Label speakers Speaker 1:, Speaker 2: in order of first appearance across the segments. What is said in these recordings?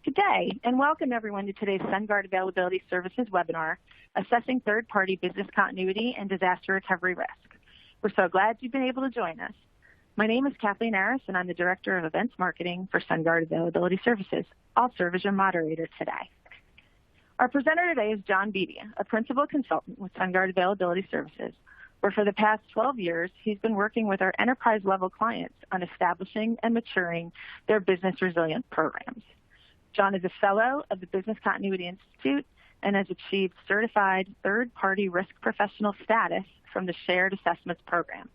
Speaker 1: Good day, and welcome everyone to today's Sungard Availability Services webinar, Assessing Third-Party Business Continuity and Disaster Recovery Risk. We're so glad you've been able to join us. My name is Kathleen Harris, and I'm the Director of Events Marketing for Sungard Availability Services. I'll serve as your moderator today. Our presenter today is John Beattie, a Principal Consultant with Sungard Availability Services, where for the past 12 years, he's been working with our enterprise-level clients on establishing and maturing their business resilience programs. John is a fellow of the Business Continuity Institute and has achieved certified third-party risk professional status from the Shared Assessments Program.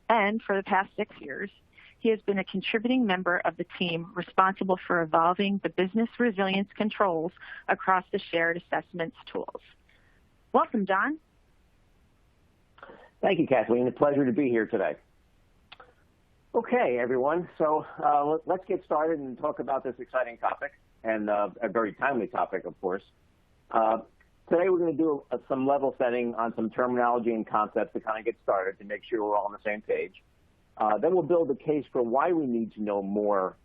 Speaker 1: And for the past 6 years, he has been a contributing member of the team responsible for evolving the business resilience controls across the Shared Assessments tools. Welcome, John.
Speaker 2: Thank you, Kathleen. A pleasure to be here today. Okay, everyone. So let's get started and talk about this exciting topic, and a very timely topic, of course. Today we're going to do some level setting on some terminology and concepts to kind of get started to make sure we're all on the same page. Then we'll build a case for why we need to know more,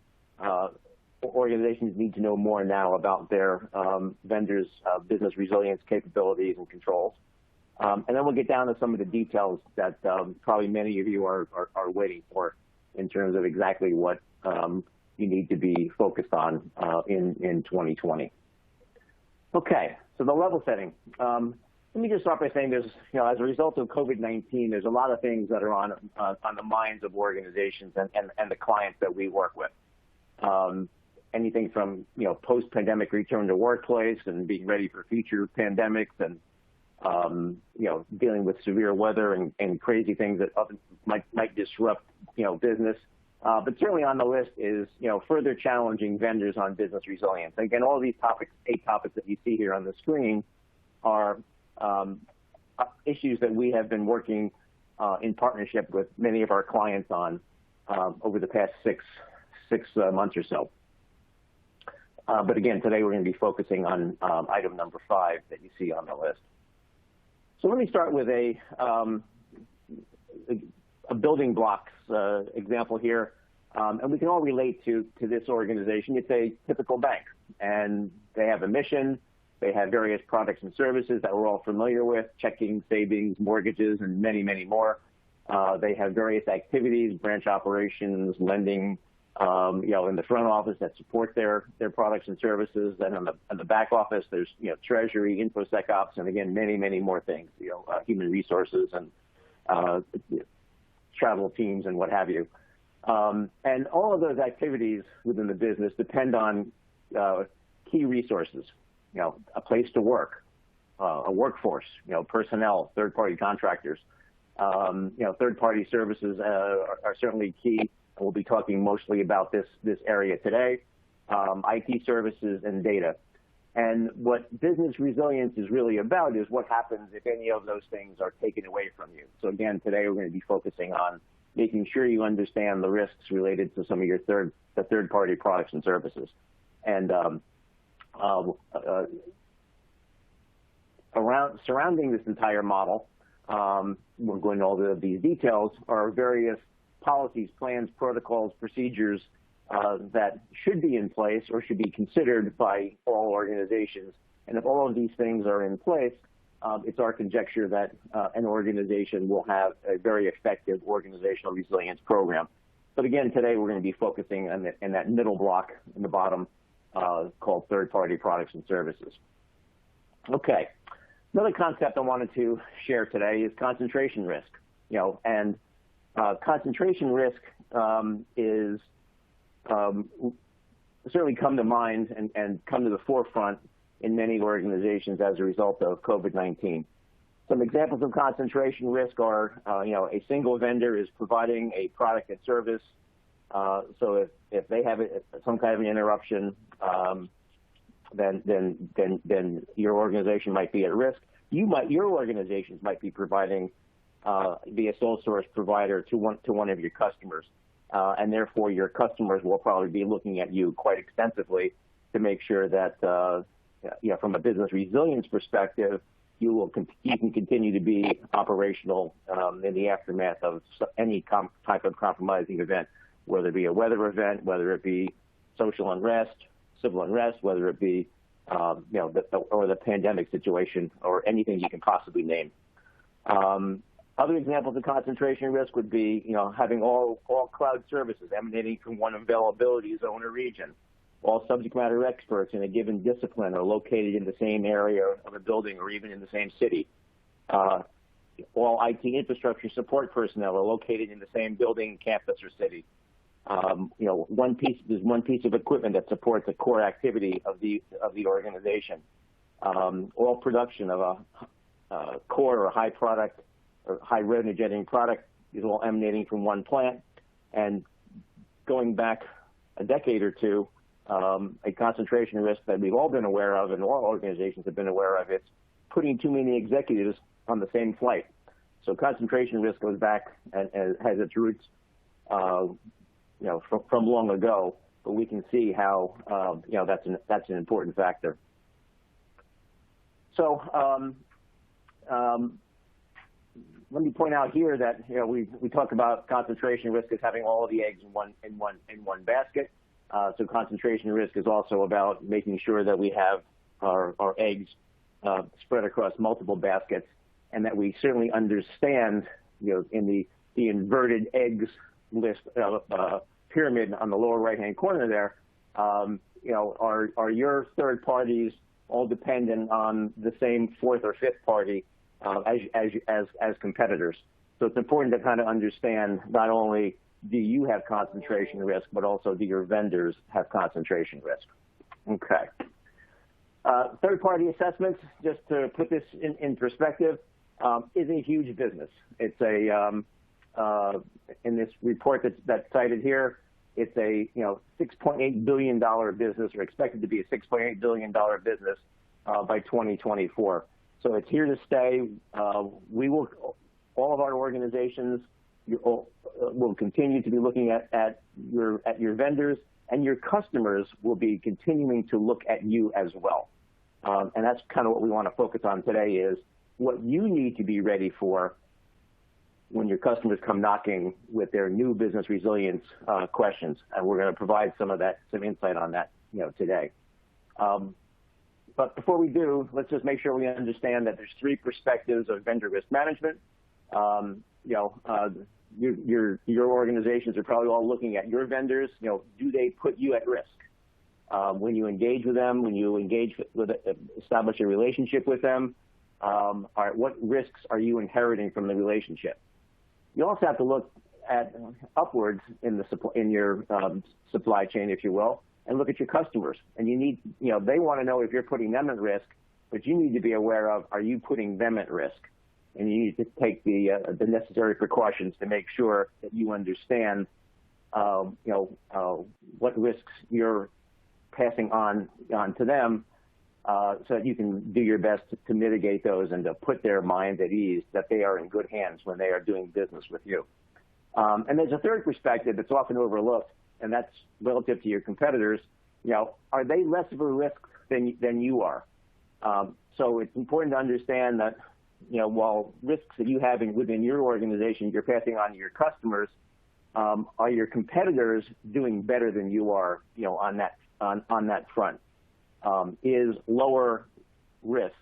Speaker 2: organizations need to know more now about their vendors' business resilience capabilities and controls. And then we'll get down to some of the details that probably many of you are waiting for in terms of exactly what you need to be focused on in 2020. Okay, so the level setting. Let me just start by saying there's, as a result of COVID-19, there's a lot of things that are on the minds of organizations and the clients that we work with. Anything from, post-pandemic return to workplace and being ready for future pandemics and, dealing with severe weather and crazy things that might disrupt, business. But certainly on the list is, further challenging vendors on business resilience. Again, all of these topics, 8 topics that you see here on the screen, are issues that we have been working in partnership with many of our clients on over the past six months or so. But again, today we're going to be focusing on item number 5 that you see on the list. So let me start with a building blocks example here, and we can all relate to this organization. It's a typical bank, and they have a mission. They have various products and services that we're all familiar with: checking, savings, mortgages, and many, many more. They have various activities, branch operations, lending, in the front office that support their products and services. Then on the back office, there's treasury, InfoSecOps, and again, many, many more things. Human resources and travel teams and what have you. And all of those activities within the business depend on key resources. A place to work, a workforce, personnel, third-party contractors. Third-party services are certainly key. We'll be talking mostly about this area today, IT services and data. And what business resilience is really about is what happens if any of those things are taken away from you. So again, today we're going to be focusing on making sure you understand the risks related to some of your third-party products and services. And surrounding this entire model, we're going to all of these details, are various policies, plans, protocols, procedures that should be in place or should be considered by all organizations. And if all of these things are in place, it's our conjecture that an organization will have a very effective organizational resilience program. But again, today we're going to be focusing in that middle block in the bottom called third-party products and services. Okay, another concept I wanted to share today is concentration risk. Concentration risk is certainly come to mind and come to the forefront in many organizations as a result of COVID-19. Some examples of concentration risk are, a single vendor is providing a product and service. So if they have some kind of an interruption, then your organization might be at risk. Your organizations might be providing be a sole source provider to one of your customers, and therefore your customers will probably be looking at you quite extensively to make sure that from a business resilience perspective, you can continue to be operational in the aftermath of any type of compromising event, whether it be a weather event, whether it be social unrest, civil unrest, whether it be the pandemic situation, or anything you can possibly name. Other examples of concentration risk would be, having all cloud services emanating from one availability zone or region. All subject matter experts in a given discipline are located in the same area of a building or even in the same city. All IT infrastructure support personnel are located in the same building, campus, or city. There's one piece of equipment that supports a core activity of the organization. All production of a core or high product or high revenue generating product is all emanating from one plant. And going back a decade or two, a concentration risk that we've all been aware of and all organizations have been aware of, it's putting too many executives on the same flight. So concentration risk goes back and has its roots from long ago, but we can see how that's an important factor. So let me point out here that we talk about concentration risk as having all of the eggs in one basket. So concentration risk is also about making sure that we have our eggs spread across multiple baskets, and that we certainly understand, in the inverted eggs list pyramid on the lower right-hand corner there, are your third parties all dependent on the same fourth or fifth party as competitors? So it's important to kind of understand, not only do you have concentration risk, but also do your vendors have concentration risk? Okay. Third-party assessments, just to put this in perspective, is a huge business. It's in this report that's cited here, it's a $6.8 billion business, or expected to be a $6.8 billion business by 2024. So it's here to stay. All of our organizations will continue to be looking at your vendors, and your customers will be continuing to look at you as well. And that's kind of what we want to focus on today, is what you need to be ready for when your customers come knocking with their new business resilience questions. And we're going to provide some insight on that today. But before we do, let's just make sure we understand that there's three perspectives of vendor risk management. Your organizations are probably all looking at your vendors. Do they put you at risk? When you engage with them, establish a relationship with them, what risks are you inheriting from the relationship? You also have to look at upwards in your supply chain, if you will, and look at your customers. And they want to know if you're putting them at risk, but you need to be aware of, are you putting them at risk? And you need to take the necessary precautions to make sure that you understand, what risks you're passing on to them, so that you can do your best to mitigate those and to put their minds at ease that they are in good hands when they are doing business with you. And there's a third perspective that's often overlooked, and that's relative to your competitors. Are they less of a risk than you are? So it's important to understand that, while risks that you have within your organization, you're passing on to your customers, are your competitors doing better than you are, on that front? Is lower risk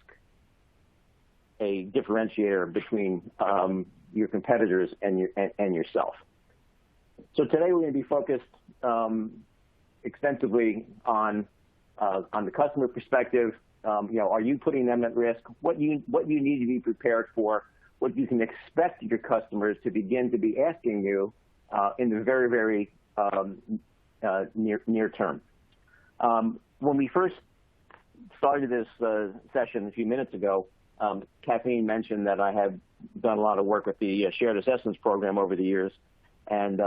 Speaker 2: a differentiator between your competitors and yourself? So today we're going to be focused extensively on the customer perspective. Are you putting them at risk? What you need to be prepared for, what you can expect your customers to begin to be asking you in the very, very near term. When we first started this session a few minutes ago, Kathleen mentioned that I had done a lot of work with the Shared Assessments Program over the years. And,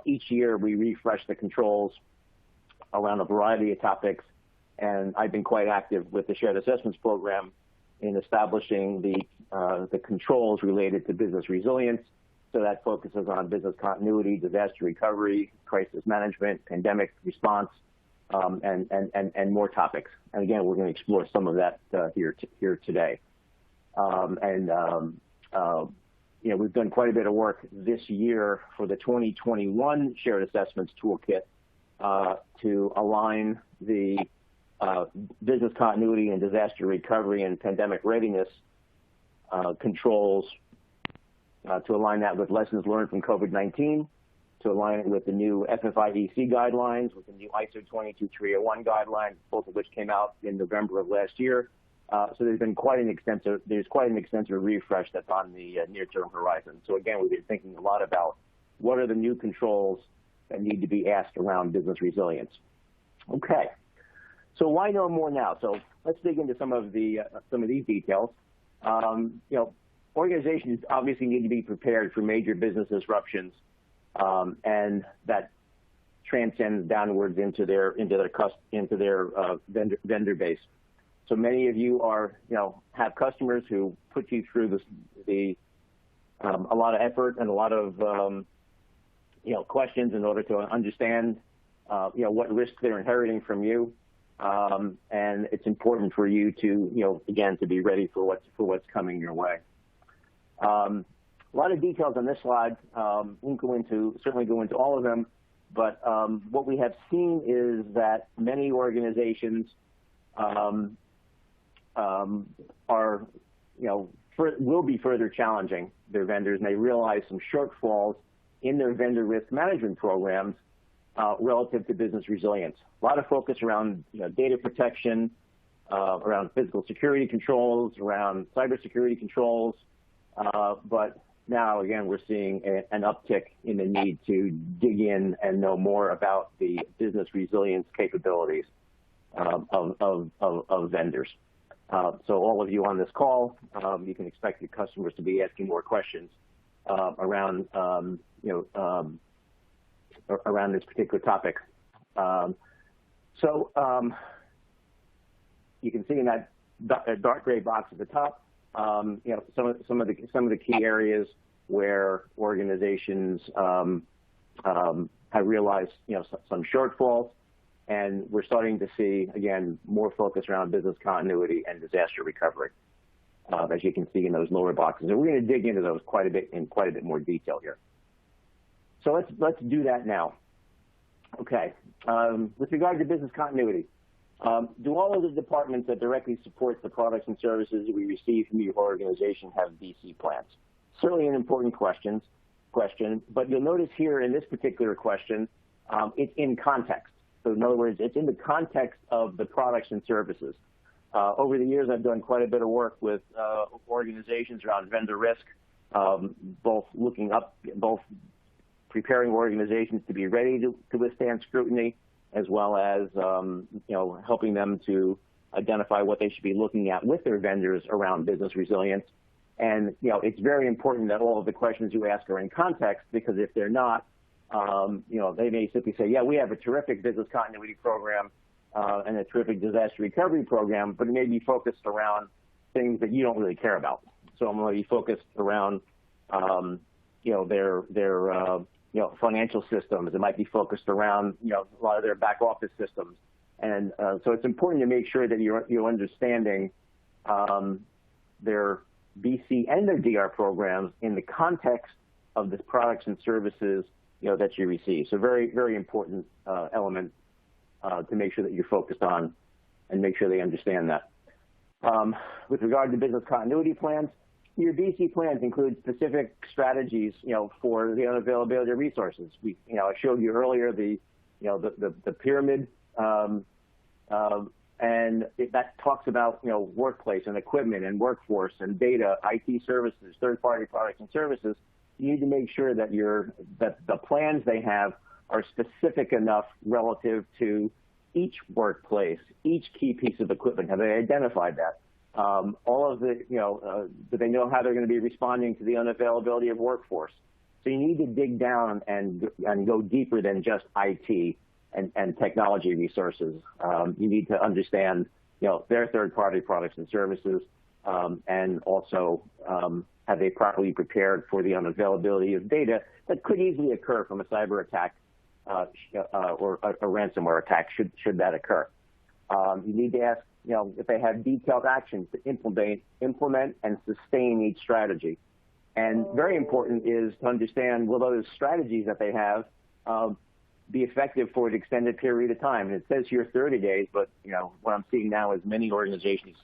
Speaker 2: each year we refresh the controls around a variety of topics. And I've been quite active with the Shared Assessments Program in establishing the controls related to business resilience. So that focuses on business continuity, disaster recovery, crisis management, pandemic response, and more topics. And again, we're going to explore some of that here today. We've done quite a bit of work this year for the 2021 Shared Assessments Toolkit to align the business continuity and disaster recovery and pandemic readiness controls to align that with lessons learned from COVID-19, to align it with the new FFIEC guidelines, with the new ISO 22301 guidelines, both of which came out in November of last year. So there's quite an extensive refresh that's on the near-term horizon. So again, we've been thinking a lot about what are the new controls that need to be asked around business resilience. Okay, so why know more now? So let's dig into some of these details. Organizations obviously need to be prepared for major business disruptions, and that transcends downwards into their vendor base. So many of you have customers who put you through a lot of effort and a lot of questions in order to understand what risks they're inheriting from you, and it's important for you to again to be ready for what's coming your way. A lot of details on this slide. Won't certainly go into all of them, but what we have seen is that many organizations will be further challenging their vendors, and they realize some shortfalls in their vendor risk management programs relative to business resilience. A lot of focus around data protection, around physical security controls, around cybersecurity controls, but now again we're seeing an uptick in the need to dig in and know more about the business resilience capabilities of vendors. So all of you on this call, you can expect your customers to be asking more questions around around this particular topic. So you can see in that dark gray box at the top, some of the key areas where organizations have realized some shortfalls. And we're starting to see, again, more focus around business continuity and disaster recovery, as you can see in those lower boxes. And we're going to dig into those quite a bit more detail here. So let's do that now. Okay. With regard to business continuity, do all of the departments that directly support the products and services that we receive from your organization have BC plans? Certainly an important question, but you'll notice here in this particular question, it's in context. So in other words, it's in the context of the products and services. Over the years, I've done quite a bit of work with organizations around vendor risk, both preparing organizations to be ready to withstand scrutiny, as well as helping them to identify what they should be looking at with their vendors around business resilience. And it's very important that all of the questions you ask are in context, because if they're not, they may simply say, yeah, we have a terrific business continuity program and a terrific disaster recovery program, but it may be focused around things that you don't really care about. So I'm going to be focused around, their financial systems. It might be focused around, a lot of their back office systems. And so it's important to make sure that you're understanding their BC and their DR programs in the context of the products and services that you receive. So very, very important element to make sure that you're focused on and make sure they understand that. With regard to business continuity plans, your BC plans include specific strategies, for the unavailability of resources. I showed you earlier the pyramid, and that talks about, workplace and equipment and workforce and data, IT services, third-party products and services. You need to make sure that the plans they have are specific enough relative to each workplace, each key piece of equipment. Have they identified that? All of the, do they know how they're going to be responding to the unavailability of workforce? So you need to dig down and go deeper than just IT and technology resources. You need to understand, their third-party products and services, and also have they properly prepared for the unavailability of data that could easily occur from a cyber attack or a ransomware attack should that occur. You need to ask, if they have detailed actions to implement and sustain each strategy. And very important is to understand, will those strategies that they have, be effective for an extended period of time. And it says here 30 days, but what I'm seeing now is many organizations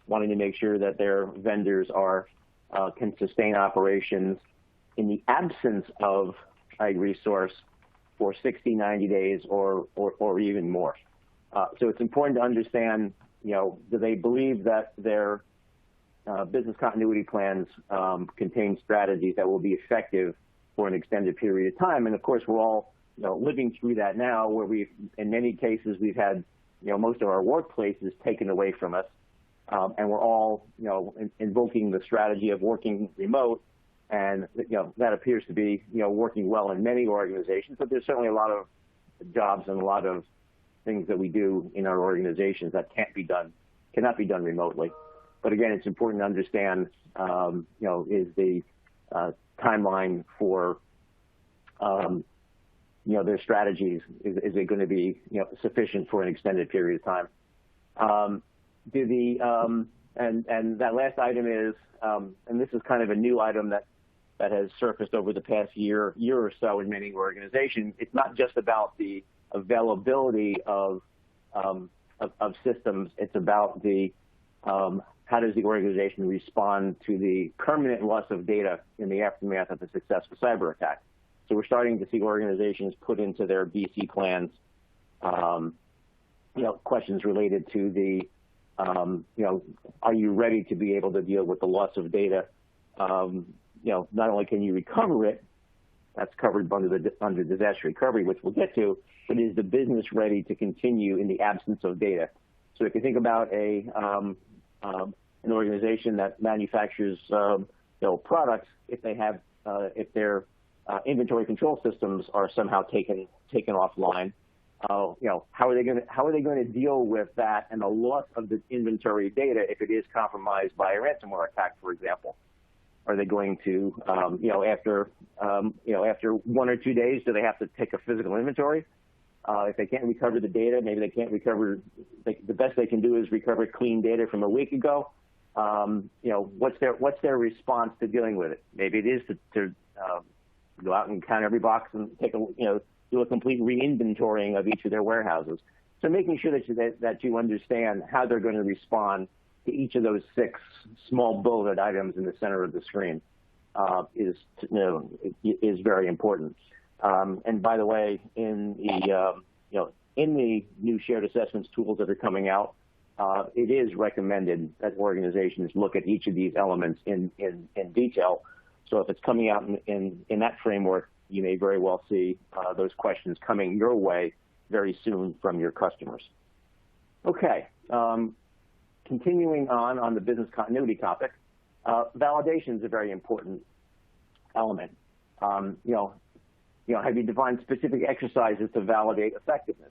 Speaker 2: wanting to make sure that their vendors can sustain operations in the absence of a resource for 60, 90 days or even more. So it's important to understand, do they believe that their business continuity plans contain strategies that will be effective for an extended period of time? And of course, we're all living through that now, where in many cases, we've had most of our workplaces taken away from us, and we're all invoking the strategy of working remote, and that appears to be working well in many organizations. But there's certainly a lot of jobs and a lot of things that we do in our organizations that cannot be done remotely. But again, it's important to understand, is the timeline for their strategies, is it going to be sufficient for an extended period of time? And that last item is, and this is kind of a new item that has surfaced over the past year or so in many organizations. It's not just about the availability of systems. It's about the how does the organization respond to the permanent loss of data in the aftermath of a successful cyber attack. So we're starting to see organizations put into their BC plans, questions related to the, are you ready to be able to deal with the loss of data? Not only can you recover it, that's covered under disaster recovery, which we'll get to, but is the business ready to continue in the absence of data? So if you think about an organization that manufactures products, if their inventory control systems are somehow taken offline, how are they going to deal with that and the loss of the inventory data if it is compromised by a ransomware attack, for example? Are they going to, after 1 or 2 days, do they have to take a physical inventory? If they can't recover the data, maybe they can't recover. The best they can do is recover clean data from a week ago. What's their response to dealing with it? Maybe it is to go out and count every box and do a complete re-inventorying of each of their warehouses. So making sure that you understand how they're going to respond to each of those 6 small bulleted items in the center of the screen is very important. And by the way, in the new shared assessments tools that are coming out, it is recommended that organizations look at each of these elements in detail. So if it's coming out in that framework, you may very well see those questions coming your way very soon from your customers. Okay. Continuing on the business continuity topic, validation is a very important element. Have you defined specific exercises to validate effectiveness?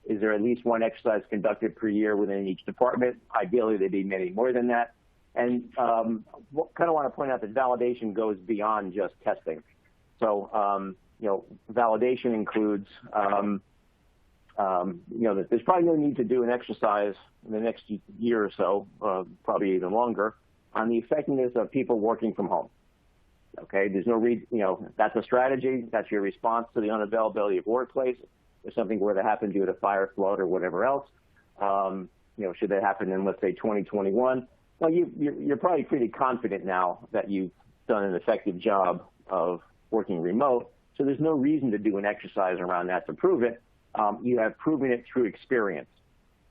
Speaker 2: Is there at least one exercise conducted per year within each department? Ideally, there'd be many more than that. And kind of want to point out that validation goes beyond just testing. So, validation includes, that there's probably no need to do an exercise in the next year or so, probably even longer, on the effectiveness of people working from home. Okay, there's no that's a strategy. That's your response to the unavailability of workplace. If something were to happen due to fire, flood, or whatever else, should that happen in, let's say, 2021? Well, you're probably pretty confident now that you've done an effective job of working remote. So there's no reason to do an exercise around that to prove it. You have proven it through experience.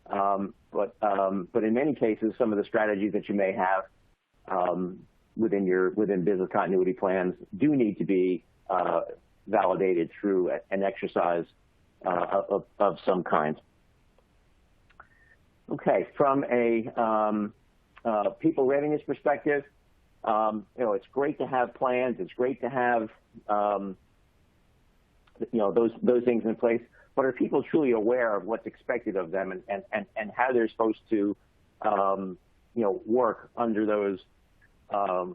Speaker 2: But in many cases, some of the strategies that you may have within business continuity plans do need to be validated through an exercise of some kind. Okay, from a people readiness perspective, it's great to have plans. It's great to have those things in place. But are people truly aware of what's expected of them and how they're supposed to work under those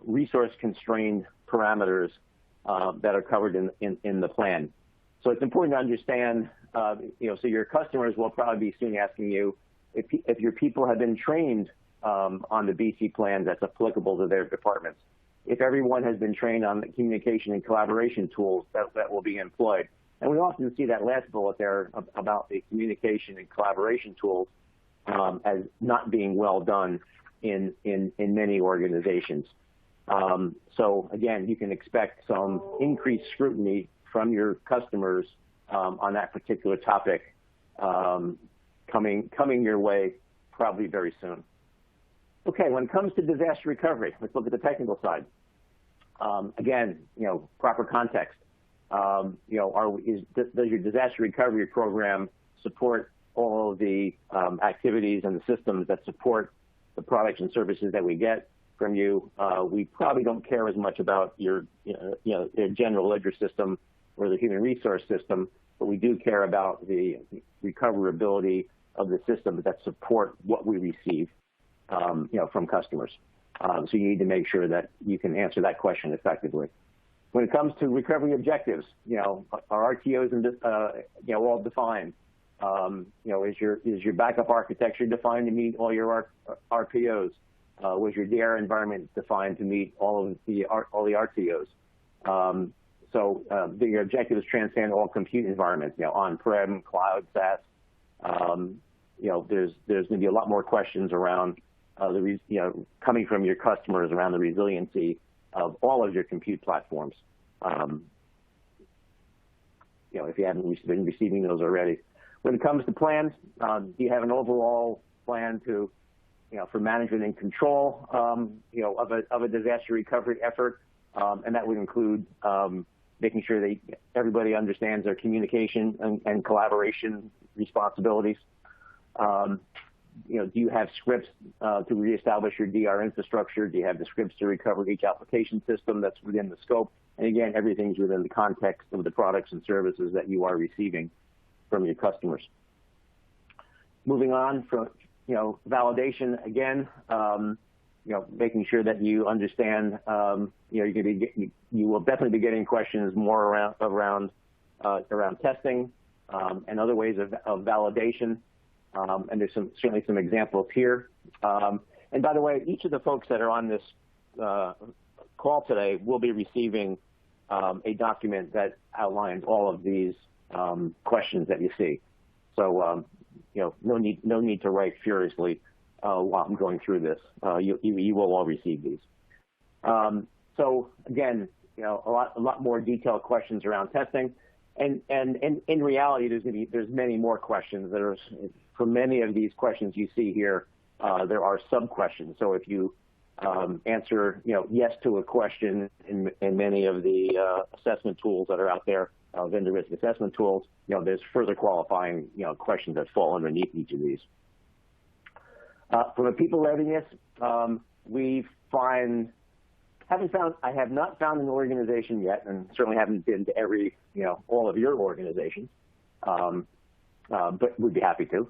Speaker 2: resource-constrained parameters that are covered in the plan? So it's important to understand. So your customers will probably be soon asking you if your people have been trained on the BC plan that's applicable to their departments. If everyone has been trained on the communication and collaboration tools that will be employed, And we often see that last bullet there about the communication and collaboration tools as not being well done in many organizations. So again, you can expect some increased scrutiny from your customers on that particular topic coming your way probably very soon. Okay, when it comes to disaster recovery, let's look at the technical side. Again, proper context. Does your disaster recovery program support all of the activities and the systems that support the products and services that we get from you? We probably don't care as much about your general ledger system or the human resource system, but we do care about the recoverability of the systems that support what we receive, from customers. So you need to make sure that you can answer that question effectively. When it comes to recovery objectives, are RTOs all defined? Is your backup architecture defined to meet all your RPOs? Was your DR environment defined to meet all the RTOs? So your objectives transcend all compute environments, on-prem, cloud, SaaS. There's going to be a lot more questions around coming from your customers around the resiliency of all of your compute platforms. If you haven't been receiving those already. When it comes to plans, do you have an overall plan for management and control, of a disaster recovery effort? And that would include making sure that everybody understands their communication and collaboration responsibilities. Do you have scripts to reestablish your DR infrastructure? Do you have the scripts to recover each application system that's within the scope? And again, everything's within the context of the products and services that you are receiving from your customers. Moving on from, validation again, making sure that you understand, you will definitely be getting questions more around testing and other ways of validation. And there's certainly some examples here. And by the way, each of the folks that are on this call today will be receiving a document that outlines all of these questions that you see. So, no need to write furiously while I'm going through this. You will all receive these. So again, a lot more detailed questions around testing. And in reality, there's many more questions. For many of these questions you see here, there are sub-questions. So if you answer yes to a question in many of the assessment tools that are out there, vendor risk assessment tools, there's further qualifying questions that fall underneath each of these. From a people readiness, I have not found an organization yet, and certainly haven't been to all of your organizations, but we'd be happy to.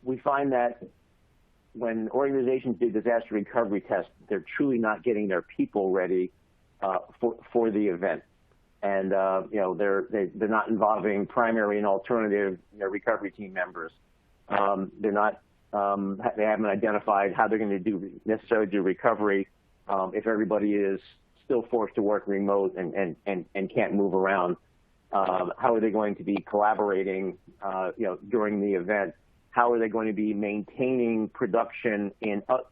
Speaker 2: We find that when organizations do disaster recovery tests, they're truly not getting their people ready for the event, and they're not involving primary and alternative recovery team members. They haven't identified how they're going to necessarily do recovery if everybody is still forced to work remote and can't move around. How are they going to be collaborating during the event? How are they going to be maintaining production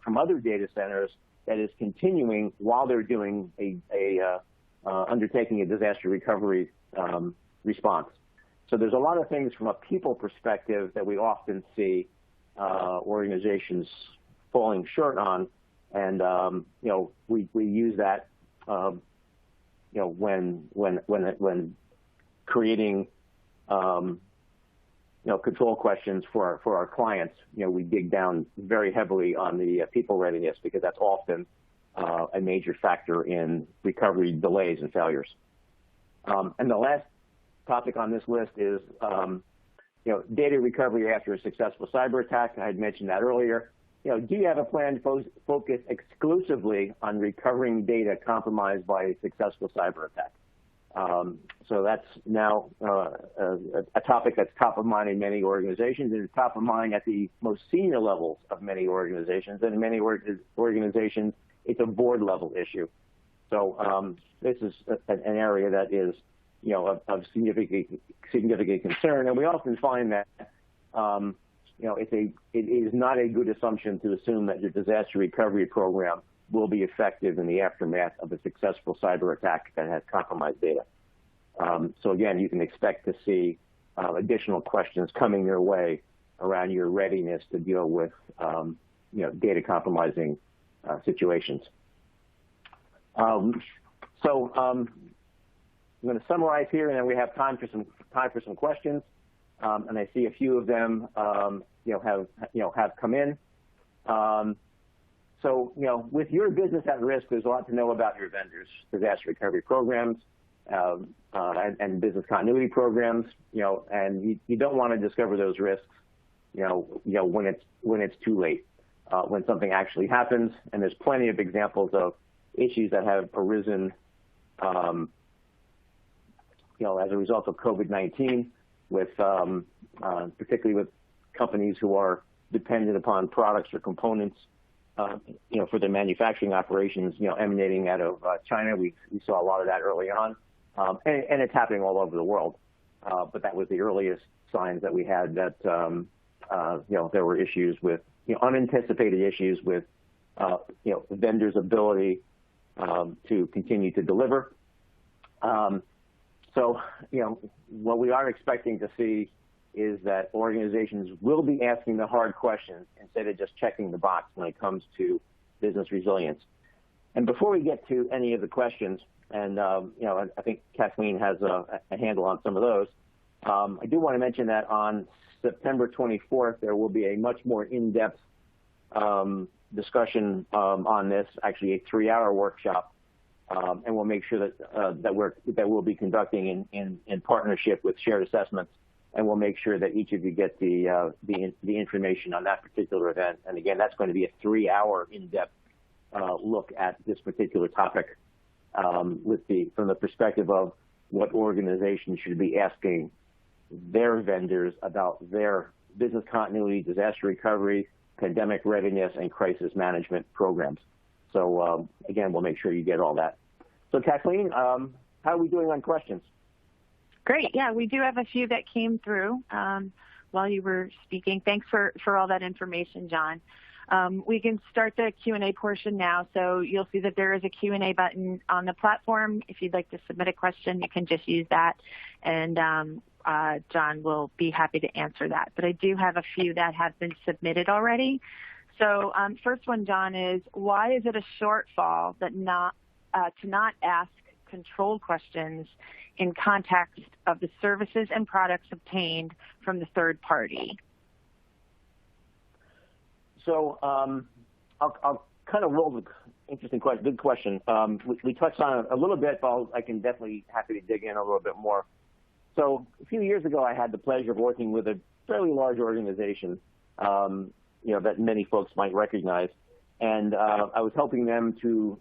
Speaker 2: from other data centers that is continuing while they're doing undertaking a disaster recovery response? So there's a lot of things from a people perspective that we often see organizations falling short on, and we use that when creating control questions for our clients. We dig down very heavily on the people readiness, because that's often a major factor in recovery delays and failures. And the last topic on this list is data recovery after a successful cyber attack. I had mentioned that earlier. Do you have a plan to focus exclusively on recovering data compromised by a successful cyber attack? So that's now a topic that's top of mind in many organizations, and it's top of mind at the most senior levels of many organizations. And in many organizations, it's a board level issue. So this is an area that is of significant concern. And we often find that, it is not a good assumption to assume that your disaster recovery program will be effective in the aftermath of a successful cyber attack that has compromised data. So again, you can expect to see additional questions coming your way around your readiness to deal with, data compromising situations. I'm going to summarize here, and then we have time for some questions. And I see a few of them, have come in. With your business at risk, there's a lot to know about your vendors, disaster recovery programs, and business continuity programs. And you don't want to discover those risks, when it's too late, when something actually happens. And there's plenty of examples of issues that have arisen, as a result of COVID-19, with particularly with companies who are dependent upon products or components, for their manufacturing operations, emanating out of China. We saw a lot of that early on, and it's happening all over the world. But that was the earliest signs that we had that there were issues with unanticipated issues with vendors' ability to continue to deliver. What we are expecting to see is that organizations will be asking the hard questions instead of just checking the box when it comes to business resilience. And before we get to any of the questions, and I think Kathleen has a handle on some of those, I do want to mention that on September 24th, there will be a much more in-depth discussion on this, actually a 3-hour workshop. And we'll make sure that we'll be conducting in partnership with Shared Assessments, and we'll make sure that each of you get the information on that particular event. And again, that's going to be a 3-hour in-depth look at this particular topic, from the perspective of what organizations should be asking their vendors about their business continuity, disaster recovery, pandemic readiness, and crisis management programs. So again, we'll make sure you get all that. So Kathleen, how are we doing on questions?
Speaker 1: Great. Yeah, we do have a few that came through while you were speaking. Thanks for all that information, John. We can start the Q&A portion now. So you'll see that there is a Q&A button on the platform. If you'd like to submit a question, you can just use that, and John will be happy to answer that. But I do have a few that have been submitted already. So first one, John, is why is it a shortfall that to not ask controlled questions in context of the services and products obtained from the third party?
Speaker 2: So I'll kind of roll the interesting question, good question. We touched on it a little bit, but I can definitely happy to dig in a little bit more. So a few years ago, I had the pleasure of working with a fairly large organization, that many folks might recognize. And I was helping them to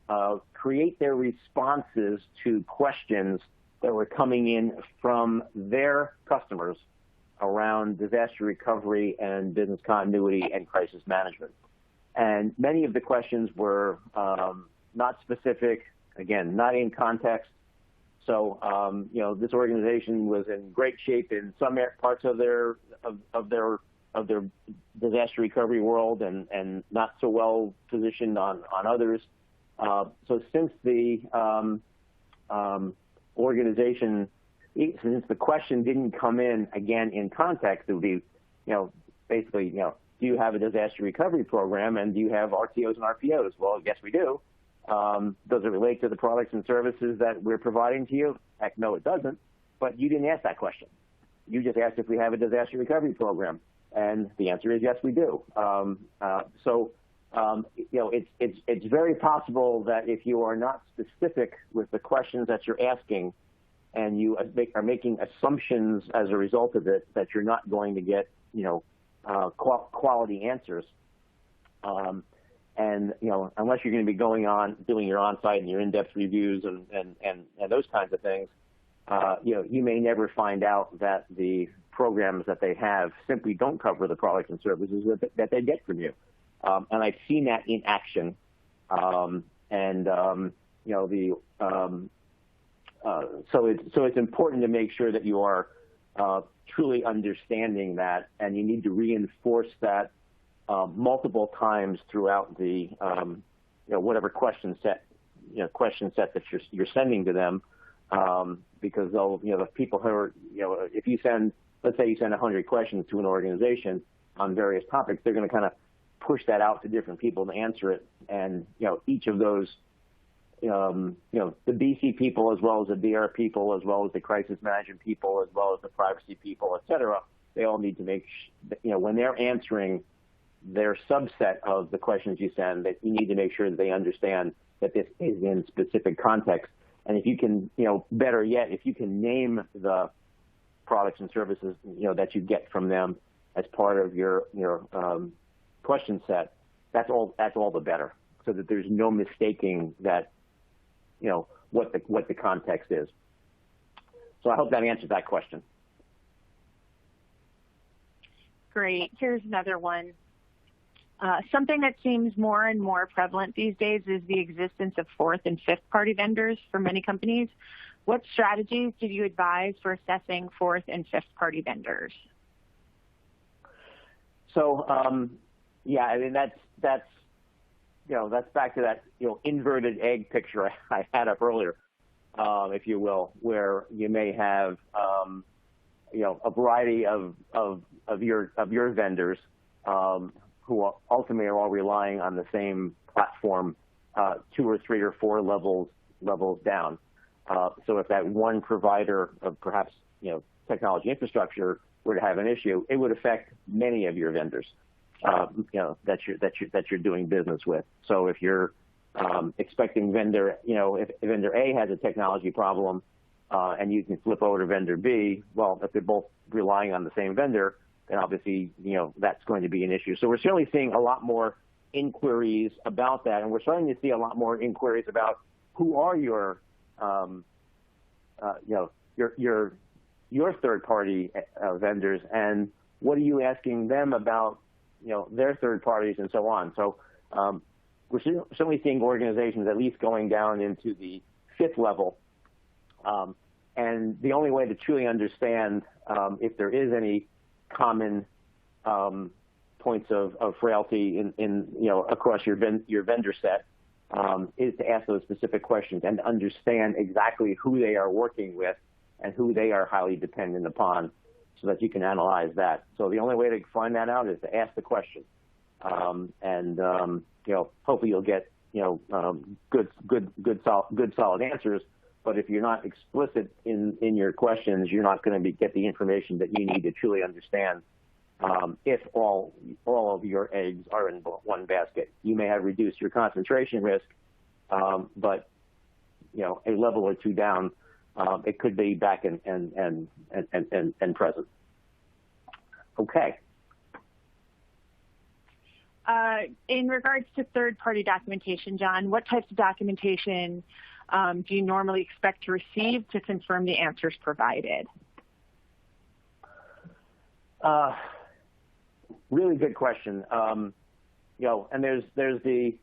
Speaker 2: create their responses to questions that were coming in from their customers around disaster recovery and business continuity and crisis management. And many of the questions were not specific, again, not in context. So, this organization was in great shape in some parts of their disaster recovery world, and not so well positioned on others. So since the organization, since the question didn't come in again in context, it would be, basically, do you have a disaster recovery program, and do you have RTOs and RPOs? Well, yes, we do. Does it relate to the products and services that we're providing to you? Heck, no, it doesn't. But you didn't ask that question. You just asked if we have a disaster recovery program, and the answer is yes, we do. It's very possible that if you are not specific with the questions that you're asking, and you are making assumptions as a result of it, that you're not going to get, quality answers. And unless you're going to be going on doing your on-site and your in-depth reviews and those kinds of things, you may never find out that the programs that they have simply don't cover the products and services that they get from you. And I've seen that in action. so it's important to make sure that you are truly understanding that, and you need to reinforce that multiple times throughout the whatever question set that you're sending to them, because they'll the people who are if you send, let's say you send 100 questions to an organization on various topics, they're going to kind of push that out to different people to answer it, and each of those the BC people, as well as the DR people, as well as the crisis management people, as well as the privacy people, et cetera, they all need to make when they're answering their subset of the questions you send, that you need to make sure that they understand that this is in specific context. And if you can, better yet, if you can name the products and services, that you get from them as part of your question set, that's all the better, so that there's no mistaking that, what the context is. So I hope that answers that question.
Speaker 1: Great. Here's another one. Something that seems more and more prevalent these days is the existence of fourth and fifth party vendors for many companies. What strategies do you advise for assessing fourth and fifth party vendors?
Speaker 2: So, I mean, that's back to that, inverted egg picture I had up earlier, if you will, where you may have, a variety of your vendors, who ultimately are all relying on the same platform, 2 or 3 or 4 levels down. So if that one provider of perhaps technology infrastructure were to have an issue, it would affect many of your vendors, that you're doing business with. So if you're expecting vendor, if vendor A has a technology problem, and you can flip over to vendor B, well, if they're both relying on the same vendor, then obviously, that's going to be an issue. So we're certainly seeing a lot more inquiries about that, and we're starting to see a lot more inquiries about who are your third-party vendors, and what are you asking them about, their third parties, and so on. So we're certainly seeing organizations at least going down into the 5th level, and the only way to truly understand if there is any common points of frailty in across your vendor set is to ask those specific questions and understand exactly who they are working with and who they are highly dependent upon, so that you can analyze that. So the only way to find that out is to ask the question, and hopefully you'll get good solid answers. But if you're not explicit in your questions, you're not going to get the information that you need to truly understand if all of your eggs are in one basket. You may have reduced your concentration risk, but a level or 2 down, it could be back and present. Okay.
Speaker 1: In regards to third-party documentation, John, what types of documentation do you normally expect to receive to confirm the answers provided?
Speaker 2: Really good question. And there's the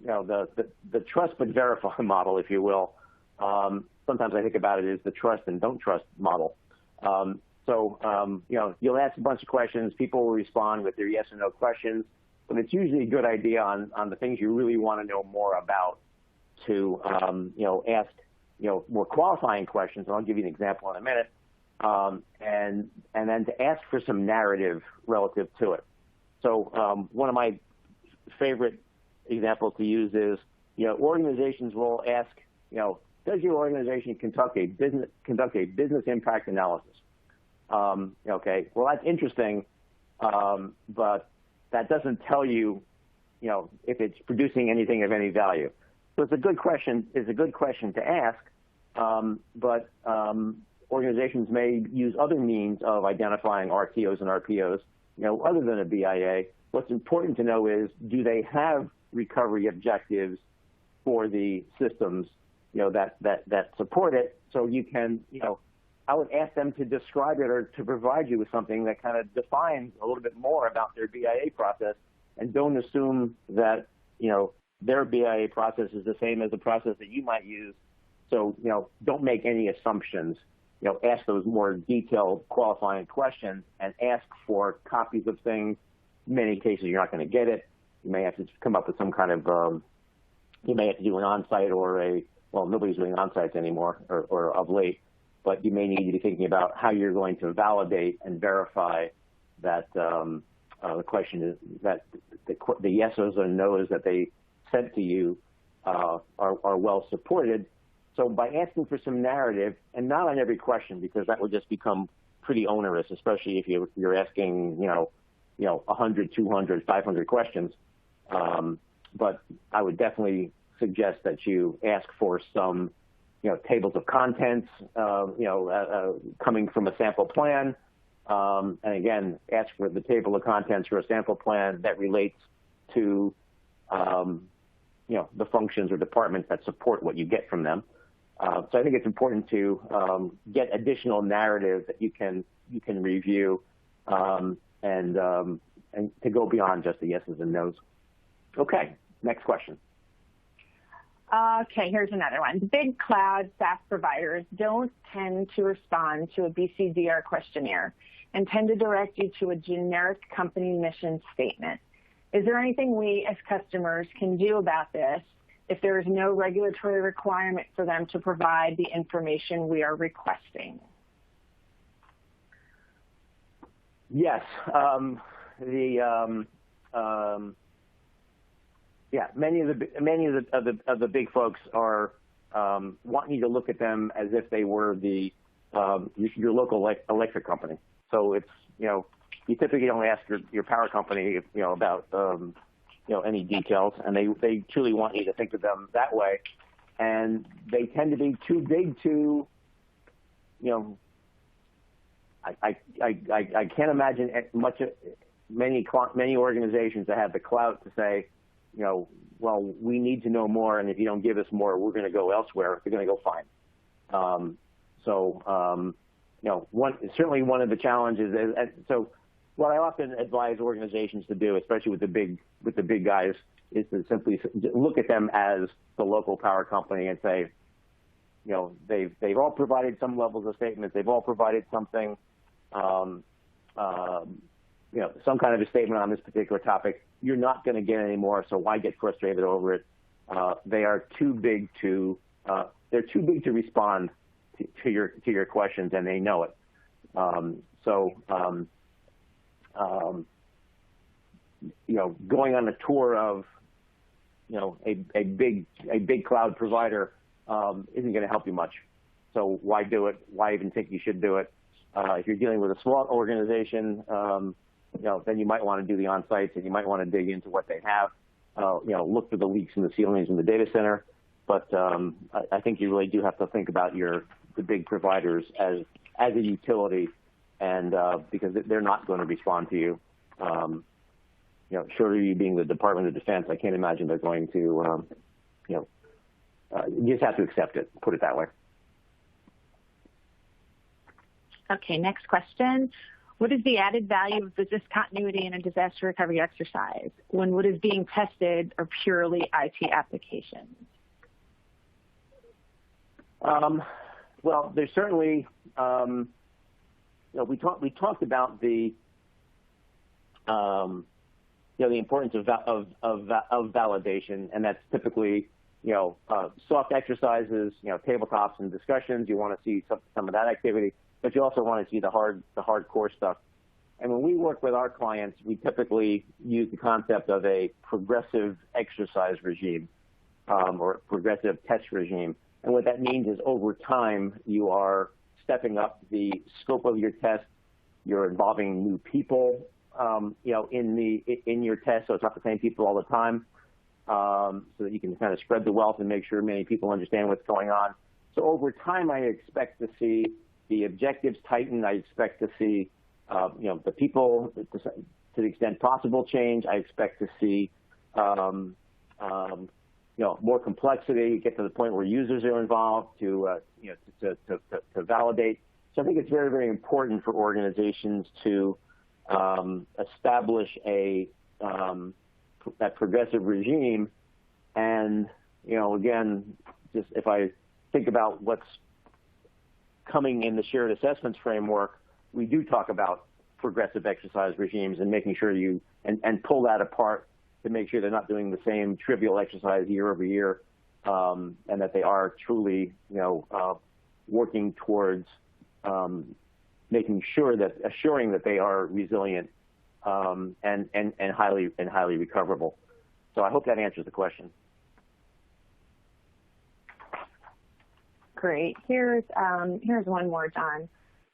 Speaker 2: the trust but verify model, if you will. Sometimes I think about it as the trust and don't trust model. You'll ask a bunch of questions. People will respond with their yes or no questions, but it's usually a good idea on the things you really want to know more about to ask more qualifying questions. And I'll give you an example in a minute. And then to ask for some narrative relative to it. So one of my favorite examples to use is, organizations will ask, does your organization conduct a business impact analysis? Okay, well, that's interesting, but that doesn't tell you, if it's producing anything of any value. So it's a good question. It's a good question to ask, but organizations may use other means of identifying RTOs and RPOs, other than a BIA. What's important to know is, do they have recovery objectives for the systems, that support it? So you can, I would ask them to describe it or to provide you with something that kind of defines a little bit more about their BIA process, and don't assume that, their BIA process is the same as the process that you might use So, don't make any assumptions. Ask those more detailed qualifying questions and ask for copies of things. In many cases, you're not going to get it. You may have to come up with some kind of, you may have to do an on-site or nobody's doing on-sites anymore or of late, but you may need to be thinking about how you're going to validate and verify that the question is that the yeses or nos that they sent to you are well supported. So by asking for some narrative, and not on every question, because that would just become pretty onerous, especially if you're asking 100, 200, 500 questions. But I would definitely suggest that you ask for some tables of contents, coming from a sample plan. And again, ask for the table of contents for a sample plan that relates to, the functions or departments that support what you get from them. So I think it's important to get additional narrative that you can review, and to go beyond just the yeses and nos. Okay, next question.
Speaker 1: Okay, here's another one. The big cloud SaaS providers don't tend to respond to a BCDR questionnaire and tend to direct you to a generic company mission statement. Is there anything we as customers can do about this if there is no regulatory requirement for them to provide the information we are requesting?
Speaker 2: Yes, many of the big folks are wanting you to look at them as if they were your local electric company. So it's you typically don't ask your power company about any details, and they truly want you to think of them that way, and they tend to be too big to I can't imagine many organizations that have the clout to say, well, we need to know more, and if you don't give us more, we're going to go elsewhere. They're going to go find. Certainly one of the challenges is, so what I often advise organizations to do, especially with the big guys, is to simply look at them as the local power company and say, they've all provided some levels of statements. They've all provided something, some kind of a statement on this particular topic. You're not going to get any more, so why get frustrated over it? They are too big to respond to your questions, and they know it. Going on a tour of a big cloud provider isn't going to help you much. So why do it? Why even think you should do it? If you're dealing with a small organization, then you might want to do the on-sites, and you might want to dig into what they have. Look for the leaks in the ceilings in the data center. But I think you really do have to think about the big providers as a utility, and because they're not going to respond to you. Short of you being the Department of Defense, I can't imagine they're going to. You just have to accept it. Put it that way.
Speaker 1: Okay, next question. What is the added value of business continuity in a disaster recovery exercise when what is being tested are purely IT applications?
Speaker 2: Well, there's certainly, we talked about the importance of validation, and that's typically, soft exercises, tabletops and discussions. You want to see some of that activity, but you also want to see the hardcore stuff. And when we work with our clients, we typically use the concept of a progressive exercise regime, or progressive test regime. And what that means is over time, you are stepping up the scope of your test. You're involving new people, in your test, so it's not the same people all the time, so that you can kind of spread the wealth and make sure many people understand what's going on. So over time, I expect to see the objectives tighten. I expect to see, the people, to the extent possible, change. I expect to see, more complexity, get to the point where users are involved to validate. So I think it's very, very important for organizations to establish that progressive regime. And again, just if I think about what's coming in the shared assessments framework, we do talk about progressive exercise regimes and making sure and pull that apart to make sure they're not doing the same trivial exercise year over year, and that they are truly, working towards assuring that they are resilient and highly recoverable. So I hope that answers the question.
Speaker 1: Great. Here's one more, John.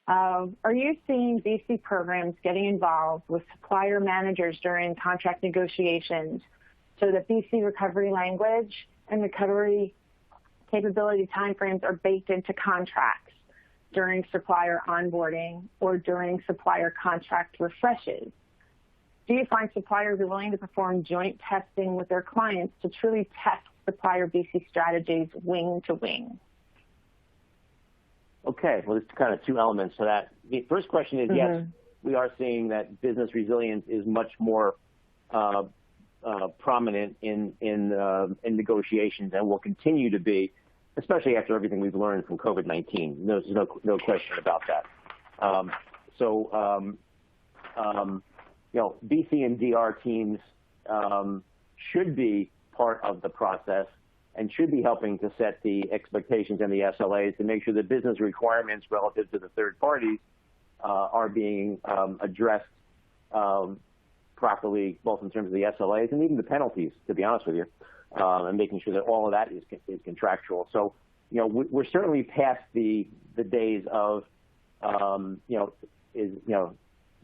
Speaker 1: Are you seeing BC programs getting involved with supplier managers during contract negotiations so that BC recovery language and recovery capability timeframes are baked into contracts during supplier onboarding or during supplier contract refreshes? Do you find suppliers are willing to perform joint testing with their clients to truly test supplier BC strategies wing to wing?
Speaker 2: Okay, well, there's kind of two elements to that. The first question is, yes, we are seeing that business resilience is much more prominent in negotiations and will continue to be, especially after everything we've learned from COVID-19. There's no question about that. BC and DR teams should be part of the process and should be helping to set the expectations and the SLAs to make sure the business requirements relative to the third parties are being addressed properly, both in terms of the SLAs and even the penalties, to be honest with you, and making sure that all of that is contractual. So, we're certainly past the days of,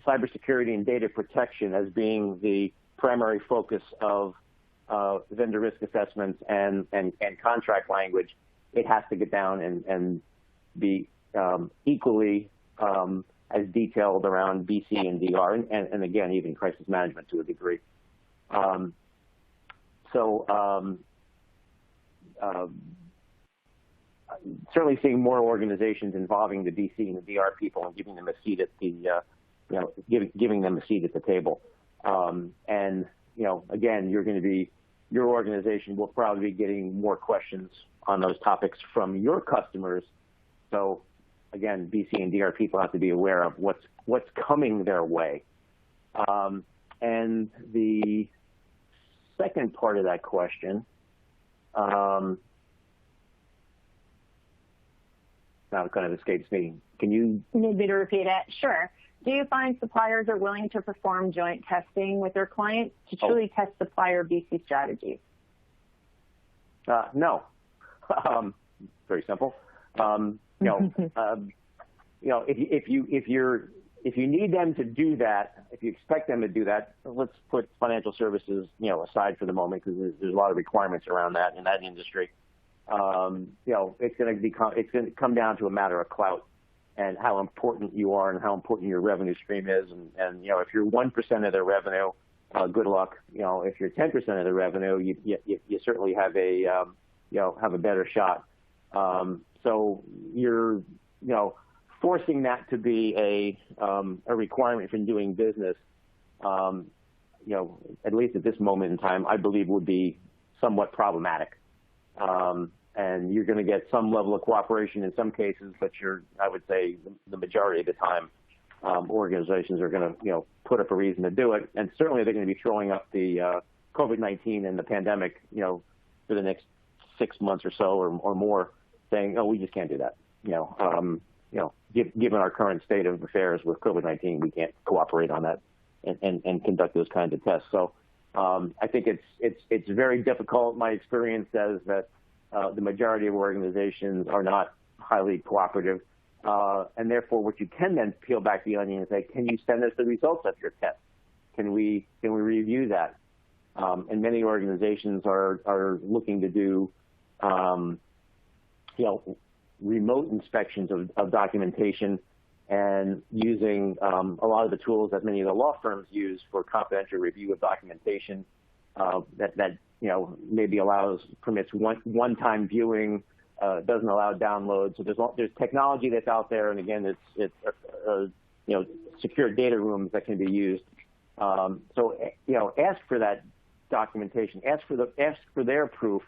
Speaker 2: cybersecurity and data protection as being the primary focus of vendor risk assessments and contract language. It has to get down and be equally as detailed around BC and DR, and again, even crisis management to a degree. Certainly seeing more organizations involving the BC and the DR people and giving them a seat at the, giving them a seat at the table. Again, your organization will probably be getting more questions on those topics from your customers. So again, BC and DR people have to be aware of what's coming their way. And the second part of that question, now it kind of escapes me. Can you
Speaker 1: need me to repeat it? Sure. Do you find suppliers are willing to perform joint testing with their clients to truly test supplier BC strategies?
Speaker 2: No. Very simple. If you need them to do that, if you expect them to do that, let's put financial services, aside for the moment, because there's a lot of requirements around that in that industry. It's going to come down to a matter of clout and how important you are and how important your revenue stream is. And if you're 1% of their revenue, good luck. If you're 10% of the revenue, you certainly have a better shot. So you're forcing that to be a requirement for doing business. At least at this moment in time, I believe would be somewhat problematic. And you're going to get some level of cooperation in some cases, but I would say the majority of the time, organizations are going to, put up a reason to do it. And certainly they're going to be throwing up the COVID-19 and the pandemic, for the next 6 months or so or more, saying, we just can't do that. Given our current state of affairs with COVID-19, we can't cooperate on that and conduct those kinds of tests. So I think it's very difficult. My experience says that the majority of organizations are not highly cooperative. And therefore, what you can then peel back the onion and say, can you send us the results of your test? Can we review that? And many organizations are looking to do, remote inspections of documentation and using a lot of the tools that many of the law firms use for confidential review of documentation that maybe permits one-time viewing, doesn't allow downloads. So there's technology that's out there, and again, it's secure data rooms that can be used. So ask for that documentation, ask for their proof,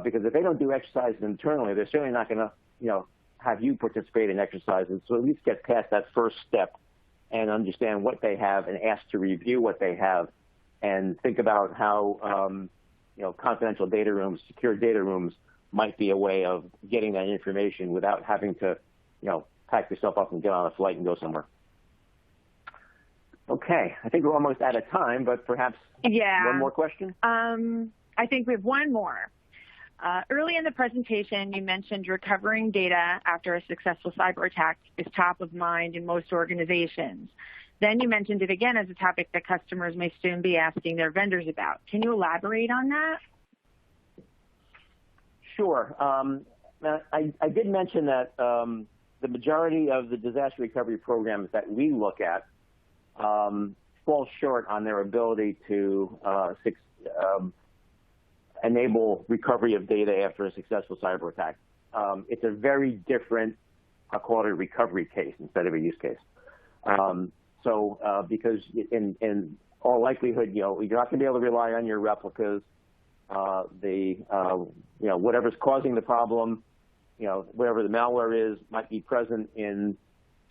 Speaker 2: because if they don't do exercises internally, they're certainly not going to, have you participate in exercises. So at least get past that first step and understand what they have and ask to review what they have and think about how, confidential data rooms, secure data rooms might be a way of getting that information without having to, pack yourself up and get on a flight and go somewhere. Okay, I think we're almost out of time, but perhaps one more question?
Speaker 1: I think we have one more. Early in the presentation, you mentioned recovering data after a successful cyber attack is top of mind in most organizations. Then you mentioned it again as a topic that customers may soon be asking their vendors about. Can you elaborate on that?
Speaker 2: Sure. I did mention that the majority of the disaster recovery programs that we look at fall short on their ability to enable recovery of data after a successful cyber attack. It's a very different, I'll call it a recovery case instead of a use case. Because in all likelihood, you're not going to be able to rely on your replicas. Whatever's causing the problem, whatever the malware is, might be present in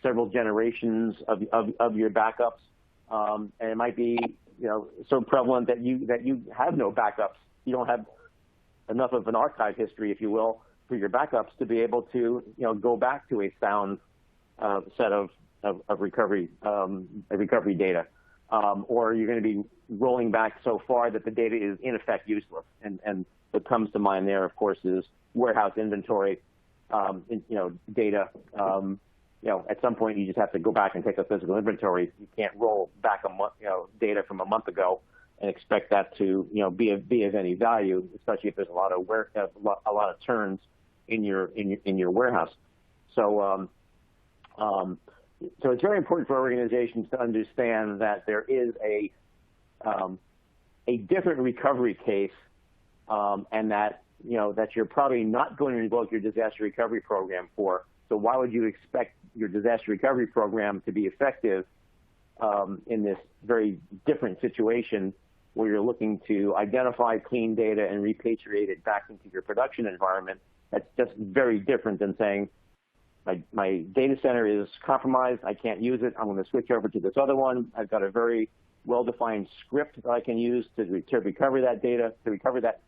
Speaker 2: several generations of your backups, and it might be so prevalent that you have no backups. You don't have enough of an archive history, if you will, for your backups to be able to go back to a sound set of recovery data, or you're going to be rolling back so far that the data is in effect useless. And what comes to mind there, of course, is warehouse inventory data. At some point you just have to go back and take a physical inventory. You can't roll back data from a month ago and expect that to be of any value, especially if there's a lot of turns in your warehouse. So it's very important for organizations to understand that there is a different recovery case, and that that you're probably not going to invoke your disaster recovery program for. So why would you expect your disaster recovery program to be effective in this very different situation where you're looking to identify clean data and repatriate it back into your production environment? That's just very different than saying, my data center is compromised, I can't use it, I'm going to switch over to this other one. I've got a very well-defined script that I can use to recover that data, to recover that,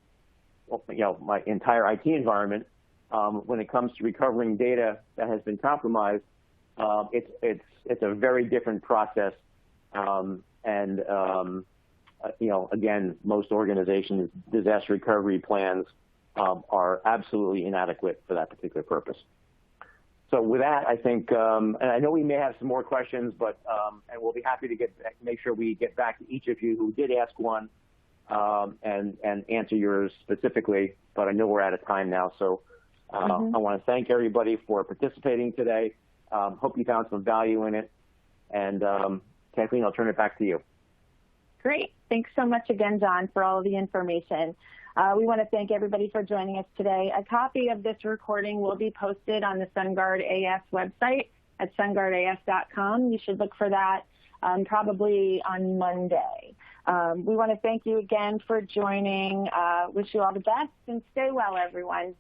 Speaker 2: my entire IT environment. When it comes to recovering data that has been compromised, it's a very different process. Again, most organizations' disaster recovery plans are absolutely inadequate for that particular purpose. So with that, I think, and I know we may have some more questions, but and we'll be happy to make sure we get back to each of you who did ask one and answer yours specifically. But I know we're out of time now, so I want to thank everybody for participating today. Hope you found some value in it. And Kathleen, I'll turn it back to you.
Speaker 1: Great. Thanks so much again, John, for all of the information. We want to thank everybody for joining us today. A copy of this recording will be posted on the Sungard AS website at sungardas.com. You should look for that probably on Monday. We want to thank you again for joining. Wish you all the best and stay well, everyone.